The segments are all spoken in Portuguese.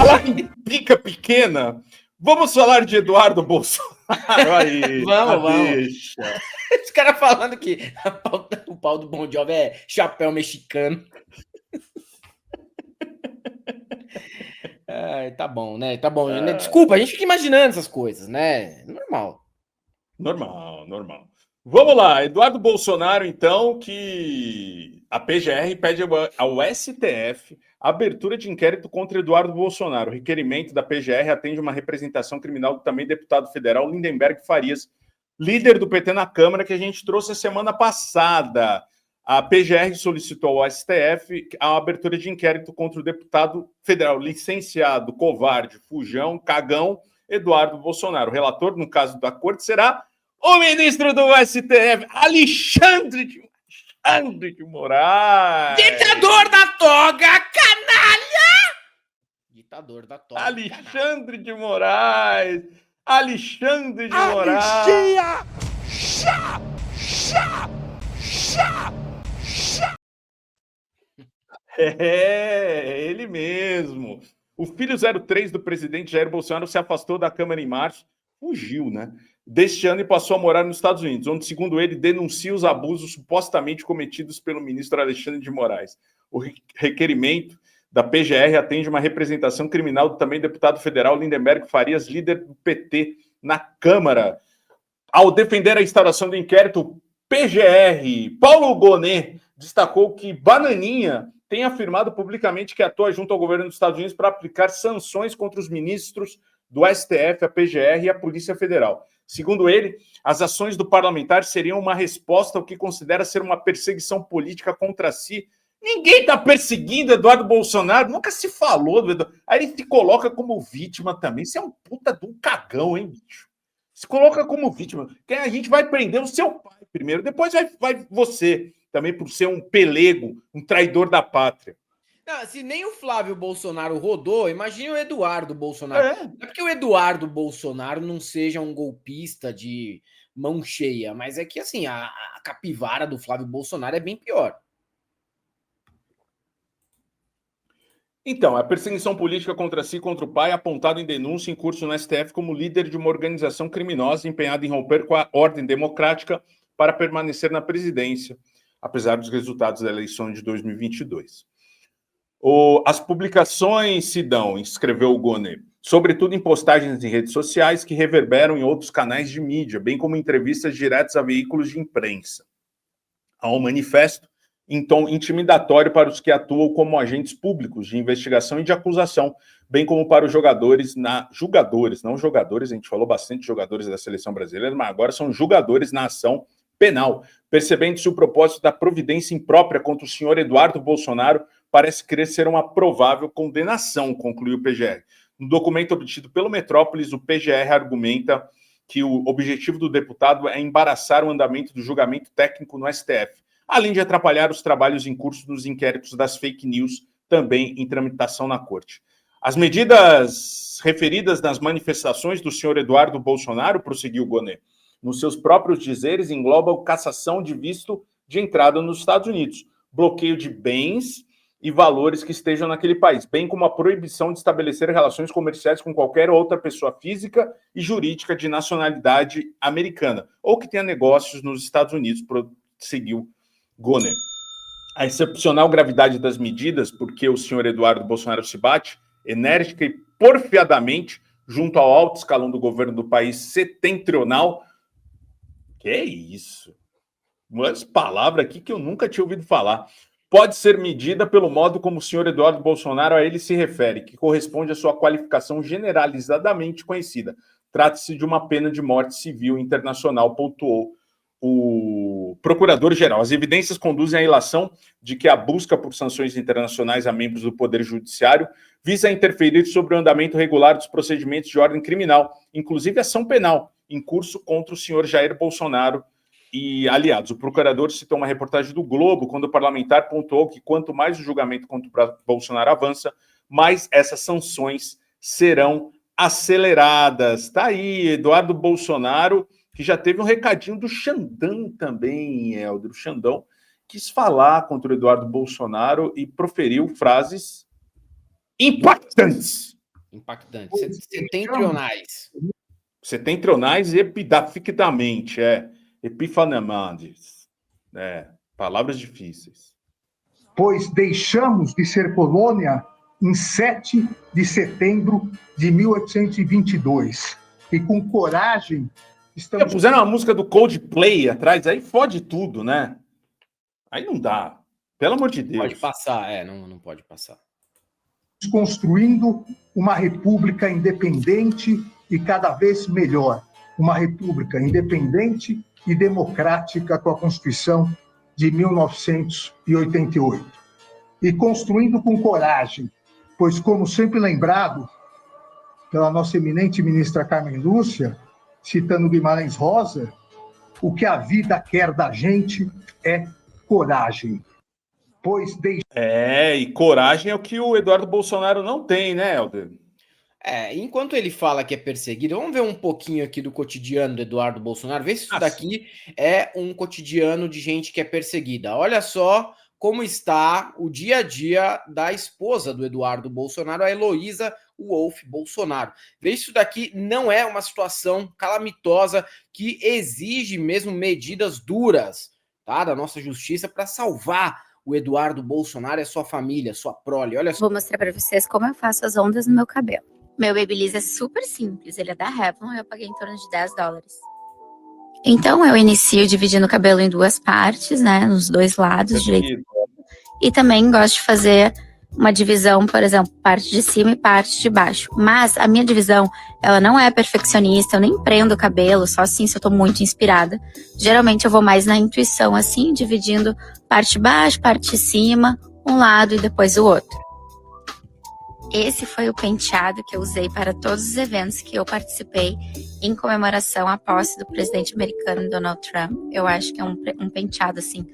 falar em pica pequena, vamos falar de Eduardo Bolsonaro aí. Vamos. Os caras falando que o pau do Bon Jovi é chapéu mexicano. Tá bom, né? Tá bom. Desculpa, a gente fica imaginando essas coisas, né? Normal. Normal. Vamos lá, Eduardo Bolsonaro, então, que a PGR pede ao STF a abertura de inquérito contra Eduardo Bolsonaro. O requerimento da PGR atende uma representação criminal do também deputado federal Lindenberg Farias, líder do PT na Câmara, que a gente trouxe a semana passada. A PGR solicitou ao STF a abertura de inquérito contra o deputado federal licenciado, covarde, fujão, cagão, Eduardo Bolsonaro. O relator, no caso da corte, será o ministro do STF, Alexandre de Moraes. Ditador da toga, canalha! Ditador da toga. Alexandre de Moraes. Anistia! É, ele mesmo. O filho 03 do presidente Jair Bolsonaro se afastou da Câmara em março, fugiu, né? Deste ano e passou a morar nos Estados Unidos, onde, segundo ele, denuncia os abusos supostamente cometidos pelo ministro Alexandre de Moraes. O requerimento da PGR atende uma representação criminal do também deputado federal Lindenberg Farias, líder do PT na Câmara. Ao defender a instauração do inquérito PGR, Paulo Gonet destacou que Bananinha tem afirmado publicamente que atua junto ao governo dos Estados Unidos para aplicar sanções contra os ministros do STF, a PGR e a Polícia Federal. Segundo ele, as ações do parlamentar seriam uma resposta ao que considera ser uma perseguição política contra si. Ninguém está perseguindo Eduardo Bolsonaro, nunca se falou do Eduardo. Aí ele se coloca como vítima também. Você é um puta de um cagão, hein, bicho? Se coloca como vítima. Que a gente vai prender o seu pai primeiro, depois vai você também por ser um pelego, um traidor da pátria. Não, se nem o Flávio Bolsonaro rodou, imagine o Eduardo Bolsonaro. Não é porque o Eduardo Bolsonaro não seja um golpista de mão cheia, mas é que assim, a capivara do Flávio Bolsonaro é bem pior. Então, a perseguição política contra si e contra o pai, apontado em denúncia em curso no STF como líder de uma organização criminosa empenhada em romper com a ordem democrática para permanecer na presidência, apesar dos resultados da eleição de 2022. As publicações se dão, escreveu o Gonet, sobretudo em postagens em redes sociais que reverberam em outros canais de mídia, bem como entrevistas diretas a veículos de imprensa. Há um manifesto em tom intimidatório para os que atuam como agentes públicos de investigação e de acusação, bem como para os jogadores, não jogadores, a gente falou bastante de jogadores da seleção brasileira, mas agora são jogadores na ação penal, percebendo-se o propósito da providência imprópria contra o senhor Eduardo Bolsonaro, parece querer ser uma provável condenação, concluiu o PGR. No documento obtido pelo Metrópolis, o PGR argumenta que o objetivo do deputado é embaraçar o andamento do julgamento técnico no STF, além de atrapalhar os trabalhos em curso nos inquéritos das fake news, também em tramitação na corte. As medidas referidas nas manifestações do senhor Eduardo Bolsonaro, prosseguiu Gonet, nos seus próprios dizeres, englobam cassação de visto de entrada nos Estados Unidos, bloqueio de bens e valores que estejam naquele país, bem como a proibição de estabelecer relações comerciais com qualquer outra pessoa física e jurídica de nacionalidade americana, ou que tenha negócios nos Estados Unidos, prosseguiu Gonet. A excepcional gravidade das medidas, porque o senhor Eduardo Bolsonaro se bate enérgica e porfiadamente junto ao alto escalão do governo do país setentrional. Que é isso? Umas palavras aqui que eu nunca tinha ouvido falar. Pode ser medida pelo modo como o senhor Eduardo Bolsonaro a ele se refere, que corresponde à sua qualificação generalizadamente conhecida. Trata-se de uma pena de morte civil internacional, pontuou o procurador-geral. As evidências conduzem à ilação de que a busca por sanções internacionais a membros do Poder Judiciário visa interferir sobre o andamento regular dos procedimentos de ordem criminal, inclusive ação penal, em curso contra o senhor Jair Bolsonaro e aliados. O procurador citou uma reportagem do Globo, quando o parlamentar pontuou que quanto mais o julgamento contra Bolsonaro avança, mais essas sanções serão aceleradas. Está aí, Eduardo Bolsonaro, que já teve um recadinho do Xandão também, Helder. O Xandão quis falar contra o Eduardo Bolsonaro e proferiu frases impactantes. Impactante. Setentrionais. Setentrionais e epidafictamente, epifanemante. Palavras difíceis. Pois deixamos de ser colônia em 7 de setembro de 1822. E com coragem estamos... Puseram uma música do Coldplay atrás, aí fode tudo, né? Aí não dá. Pelo amor de Deus. Pode passar, não pode passar. Construindo uma república independente e cada vez melhor. Uma república independente e democrática com a Constituição de 1988. E construindo com coragem, pois, como sempre lembrado pela nossa eminente ministra Carmen Lúcia, citando Guimarães Rosa, o que a vida quer da gente é coragem. Pois e coragem é o que o Eduardo Bolsonaro não tem, né, Helder? Enquanto ele fala que é perseguido, vamos ver um pouquinho aqui do cotidiano do Eduardo Bolsonaro, ver se isso daqui é um cotidiano de gente que é perseguida. Olha só como está o dia a dia da esposa do Eduardo Bolsonaro, a Heloísa Wolff Bolsonaro. Ver se isso daqui não é uma situação calamitosa que exige mesmo medidas duras, tá, da nossa justiça para salvar o Eduardo Bolsonaro e a sua família, sua prole. Olha só. Vou mostrar para vocês como eu faço as ondas no meu cabelo. Meu Babyliss é super simples, ele é da Revlon e eu paguei em torno de $10. Então eu inicio dividindo o cabelo em 2 partes, né, nos 2 lados, direito. E também gosto de fazer uma divisão, por exemplo, parte de cima e parte de baixo. Mas a minha divisão, ela não é perfeccionista, eu nem prendo o cabelo, só assim se eu tô muito inspirada. Geralmente eu vou mais na intuição, assim, dividindo parte de baixo, parte de cima, um lado e depois o outro. Esse foi o penteado que eu usei para todos os eventos que eu participei em comemoração à posse do presidente americano Donald Trump. Eu acho que é um penteado, assim,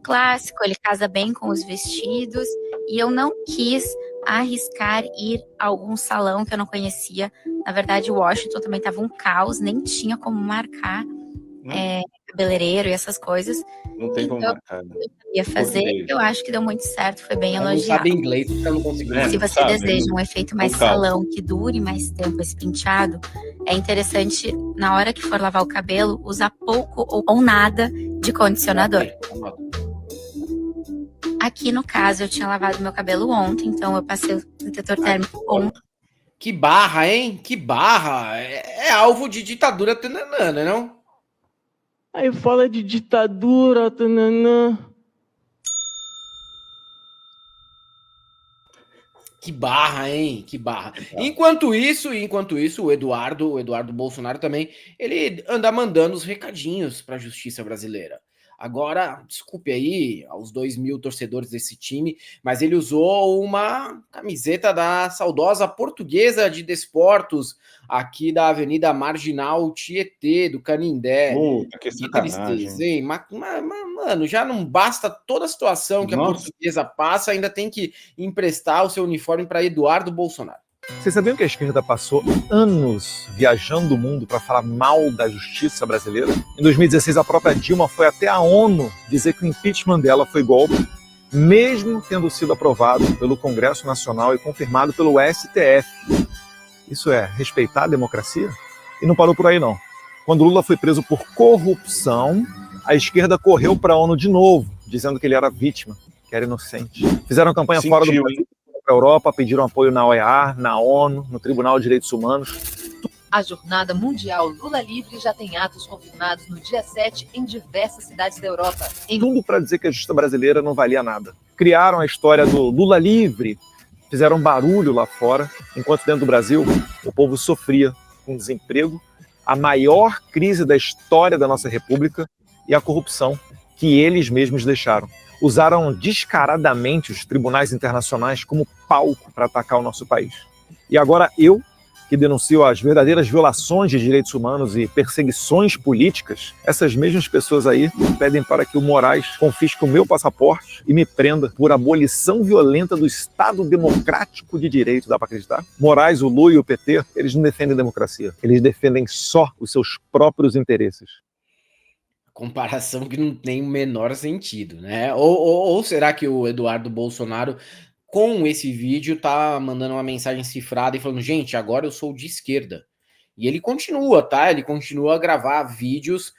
clássico, ele casa bem com os vestidos, e eu não quis arriscar ir a algum salão que eu não conhecia. Na verdade, Washington também estava um caos, nem tinha como marcar cabeleireiro e essas coisas. Não tem como marcar, né? Eu ia fazer, eu acho que deu muito certo, foi bem elogiado. Não sabe inglês, você não conseguiu. Se você deseja um efeito mais salão, que dure mais tempo esse penteado, é interessante, na hora que for lavar o cabelo, usar pouco ou nada de condicionador. Aqui, no caso, eu tinha lavado meu cabelo ontem, então eu passei o protetor térmico ontem. Que barra, hein? Que barra! É alvo de ditadura tananã, não? Aí fala de ditadura, tananã. Que barra, hein? Que barra. Enquanto isso, o Eduardo Bolsonaro também, ele anda mandando os recadinhos para a justiça brasileira. Agora, desculpe aí aos 2.000 torcedores desse time, mas ele usou uma camiseta da saudosa Portuguesa de Desportos, aqui da Avenida Marginal Tietê, do Canindé. Puta, que tristeza, hein? Mano, já não basta toda a situação que a Portuguesa passa, ainda tem que emprestar o seu uniforme para Eduardo Bolsonaro. Vocês sabiam que a esquerda passou anos viajando o mundo para falar mal da justiça brasileira? Em 2016, a própria Dilma foi até a ONU dizer que o impeachment dela foi golpe, mesmo tendo sido aprovado pelo Congresso Nacional e confirmado pelo STF. Isso é respeitar a democracia? E não parou por aí, não. Quando Lula foi preso por corrupção, a esquerda correu para a ONU de novo, dizendo que ele era vítima, que era inocente. Fizeram campanha fora do Brasil, para a Europa, pediram apoio na OEA, na ONU, no Tribunal de Direitos Humanos. A Jornada Mundial Lula Livre já tem atos confirmados no dia 7 em diversas cidades da Europa. Tudo para dizer que a justiça brasileira não valia nada. Criaram a história do Lula Livre, fizeram barulho lá fora, enquanto dentro do Brasil o povo sofria com desemprego, a maior crise da história da nossa República e a corrupção que eles mesmos deixaram. Usaram descaradamente os tribunais internacionais como palco para atacar o nosso país. E agora eu, que denuncio as verdadeiras violações de direitos humanos e perseguições políticas, essas mesmas pessoas aí pedem para que o Moraes confisque o meu passaporte e me prenda por abolição violenta do Estado Democrático de Direito. Dá para acreditar? Moraes, o Lula e o PT, eles não defendem democracia. Eles defendem só os seus próprios interesses. Comparação que não tem o menor sentido, né? Ou será que o Eduardo Bolsonaro com esse vídeo, tá mandando uma mensagem cifrada e falando, gente, agora eu sou de esquerda. E ele continua, tá? Ele continua a gravar vídeos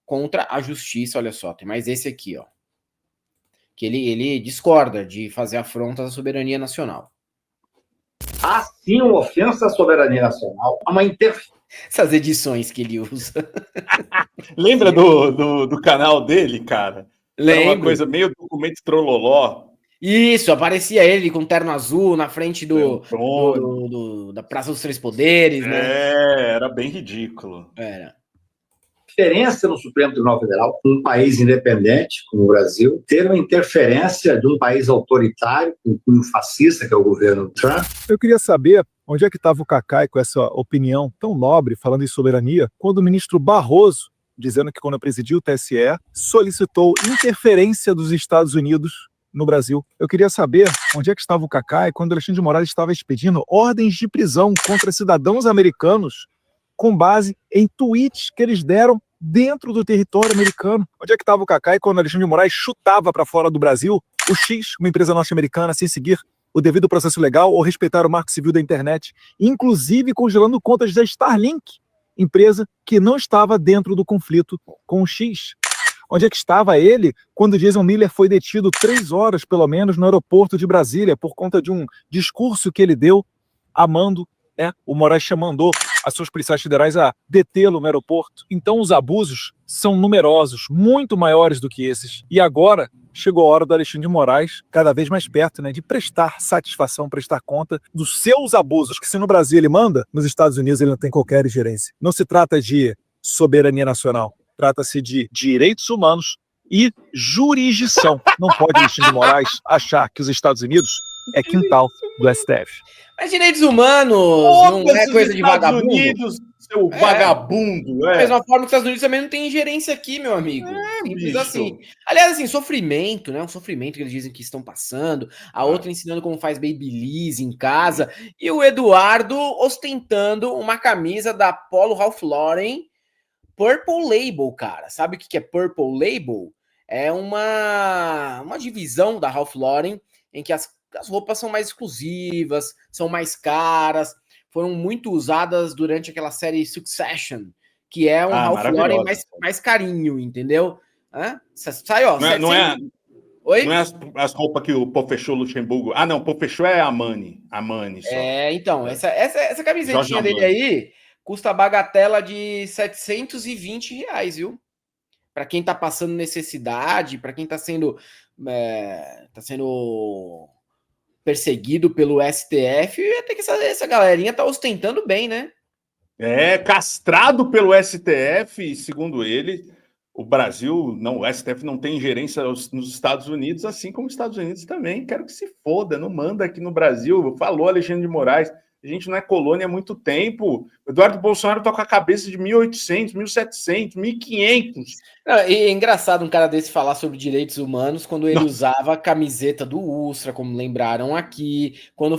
contra a justiça. Olha só, tem mais esse aqui, ó. Que ele discorda de fazer afrontas à soberania nacional. Há sim uma ofensa à soberania nacional, há uma interferência. Essas edições que ele usa. Lembra do canal dele, cara? Lembro. Era uma coisa meio documento trololó. Isso, aparecia ele com terno azul na frente da Praça dos Três Poderes, né? Era bem ridículo. Era. Diferença no Supremo Tribunal Federal, um país independente, como o Brasil, ter uma interferência de um país autoritário, com cunho fascista, que é o governo Trump. Eu queria saber onde é que estava o Cacai com essa opinião tão nobre, falando em soberania, quando o ministro Barroso, dizendo que quando presidiu o TSE, solicitou interferência dos Estados Unidos no Brasil. Eu queria saber onde é que estava o Cacai quando Alexandre de Moraes estava expedindo ordens de prisão contra cidadãos americanos com base em tweets que eles deram dentro do território americano. Onde é que estava o Cacai quando Alexandre de Moraes chutava para fora do Brasil o X, uma empresa norte-americana, sem seguir o devido processo legal ou respeitar o marco civil da internet, inclusive congelando contas da Starlink, empresa que não estava dentro do conflito com o X? Onde é que estava ele quando Jason Miller foi detido 3 horas, pelo menos, no aeroporto de Brasília, por conta de um discurso que ele deu amando, o Moraes mandou as suas policiais federais a detê-lo no aeroporto. Então os abusos são numerosos, muito maiores do que esses. E agora chegou a hora do Alexandre de Moraes, cada vez mais perto, de prestar satisfação, prestar conta dos seus abusos, que se no Brasil ele manda, nos Estados Unidos ele não tem qualquer ingerência. Não se trata de soberania nacional, trata-se de direitos humanos e jurisdição. Não pode Alexandre de Moraes achar que os Estados Unidos é quintal do STF. Mas direitos humanos não é coisa de vagabundo. Unidos, seu vagabundo. Da mesma forma que os Estados Unidos também não tem ingerência aqui, meu amigo. Simples assim. Aliás, assim, sofrimento, né? Um sofrimento que eles dizem que estão passando. A outra ensinando como faz babyliss em casa. E o Eduardo ostentando uma camisa da Polo Ralph Lauren Purple Label, cara. Sabe o que é Purple Label? É uma divisão da Ralph Lauren em que as roupas são mais exclusivas, são mais caras, foram muito usadas durante aquela série Succession, que é um Ralph Lauren mais carinho, entendeu? Sai, ó. Não é Oi? Não é as roupas que o Pofechou Luxemburgo... Ah, não, Pofechou é a Armani só. Então, essa camisetinha dele aí custa a bagatela de R$720, viu? Para quem tá passando necessidade, para quem tá sendo perseguido pelo STF, até que essa galerinha tá ostentando bem, né? Castrado pelo STF, segundo ele, o STF não tem ingerência nos Estados Unidos, assim como os Estados Unidos também. Quero que se foda, não manda aqui no Brasil. Falou Alexandre de Moraes, a gente não é colônia há muito tempo. O Eduardo Bolsonaro tá com a cabeça de 1800, 1700, 1500. É engraçado um cara desse falar sobre direitos humanos quando ele usava a camiseta do Ustra, como lembraram aqui. Quando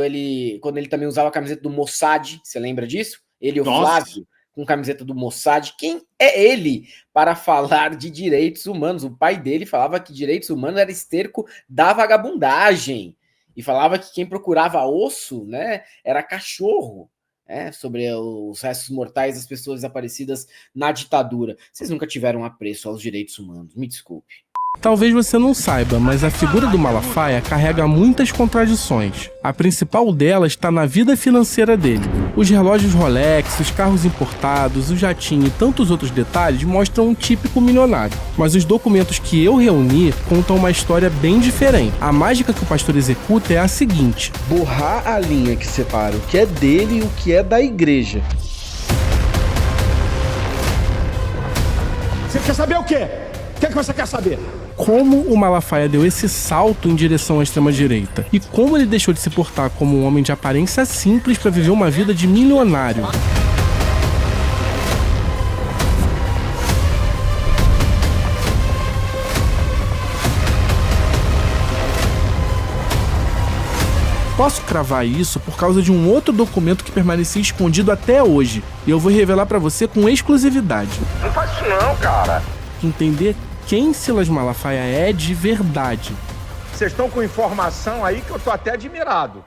ele também usava a camiseta do Mossad, você lembra disso? Ele e o Flávio, com camiseta do Mossad. Quem é ele para falar de direitos humanos? O pai dele falava que direitos humanos era esterco da vagabundagem. E falava que quem procurava osso, né, era cachorro, sobre os restos mortais das pessoas desaparecidas na ditadura. Vocês nunca tiveram apreço aos direitos humanos, me desculpe. Talvez você não saiba, mas a figura do Malafaia carrega muitas contradições. A principal delas está na vida financeira dele. Os relógios Rolex, os carros importados, o jatinho e tantos outros detalhes mostram um típico milionário. Mas os documentos que eu reuni contam uma história bem diferente. A mágica que o pastor executa é a seguinte: borrar a linha que separa o que é dele e o que é da igreja. Você quer saber o quê? O que você quer saber? Como o Malafaia deu esse salto em direção à extrema-direita e como ele deixou de se portar como um homem de aparência simples para viver uma vida de milionário. Posso cravar isso por causa de um outro documento que permanecia escondido até hoje, e eu vou revelar para você com exclusividade. Não faz isso não, cara. Entender quem Silas Malafaia é de verdade. Vocês estão com informação aí que eu tô até admirado.